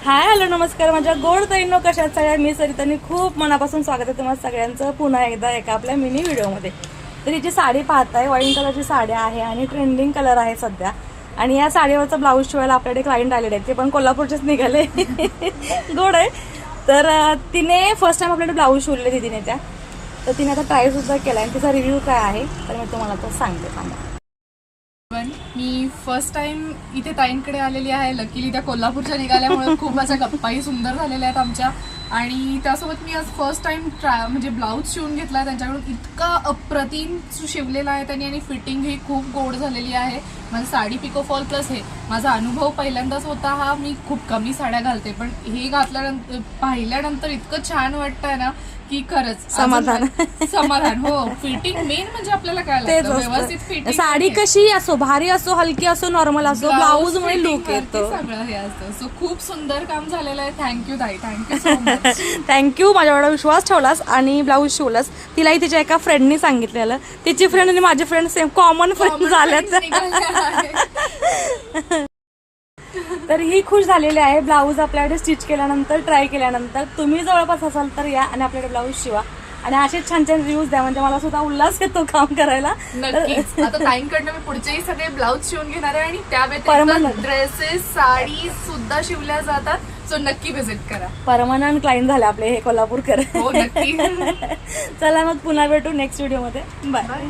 Hi hello नमस्कार माझ्या गोड ताईंनो, कशात सगळ्या मी सरितानी खूप मनापासून स्वागत आहे तुम्हाला सगळ्यांचं पुन्हा एकदा एका आपल्या मिनी व्हिडिओमध्ये. तर हिची साडी पाहताय, वाईन कलरची साडी आहे आणि ट्रेंडिंग कलर आहे सध्या. आणि या साडीवरचा ब्लाऊज शिवायला आपल्याकडे क्लायंट आलेले आहेत, ते पण कोल्हापूरचेच निघाले. गोड आहे. तर तिने फर्स्ट टाइम आपल्याकडे ब्लाऊज शिवलेले दीदीने त्या. तर तिने आता ट्राय सुद्धा केला आणि तिचा रिव्ह्यू काय आहे तर मी तुम्हाला तो सांगते. मी फर्स्ट टाइम इथे ताईंकडे आलेली आहे. लकीली त्या कोल्हापूरच्या निघाल्यामुळे खूप माझ्या गप्पाही सुंदर झालेल्या आहेत आमच्या. आणि त्यासोबत मी आज फर्स्ट टाइम म्हणजे ब्लाऊज शिवून घेतला त्यांच्याकडून. इतका अप्रतिम शिवलेला आहे त्यांनी आणि फिटिंग ही खूप गोड झालेली आहे. माझी साडी पिकोफॉल प्लस हे माझा अनुभव पहिल्यांदाच होता हा. मी खूप कमी साड्या घालते पण हे घातल्यानंतर पाहिल्यानंतर इतकं छान वाटतंय ना की खरंच समाधान. हो, फिटिंग मेन म्हणजे आपल्याला काय लागतं, व्यवस्थित फिटिंग. साडी कशी असो, भारी असो, हलकी असो, नॉर्मल असो, ब्लाऊज मुळे लुक येतो, सगळं हे असतं. सो खूप सुंदर काम झालेलं आहे. थँक्यू ताई, थँक्यू सो मच. थँक्यू, माझ्यावर विश्वास ठेवलास आणि ब्लाऊज शिवलास. तिलाही तिच्या एका फ्रेंडनी सांगितलेलं. तिची फ्रेंड आणि माझी फ्रेंड सेम कॉमन फ्रेंड झाल्यात. तर ही खुश झालेली आहे ब्लाऊज आपल्याकडे स्टिच केल्यानंतर, ट्राय केल्यानंतर. तुम्ही जवळपास असाल तर या आणि आपल्याकडे ब्लाऊज शिवा आणि असेच छान छान रिव्ह्यूज द्या, म्हणजे मला सुद्धा उल्हास येतो काम करायला. नक्कीच. आता ताईंकडनं मी पुढचेही सगळे ब्लाऊज शिवून घेणार आहे आणि त्या व्यतिरिक्त ड्रेसेस, साडी सुद्धा शिवल्या जातात. सो नक्की व्हिजिट करा. परमनंट क्लायंट झाले आपले हे कोल्हापूरकर. हो नक्की. चला मग पुन्हा भेटू नेक्स्ट व्हिडिओ मध्ये. बाय.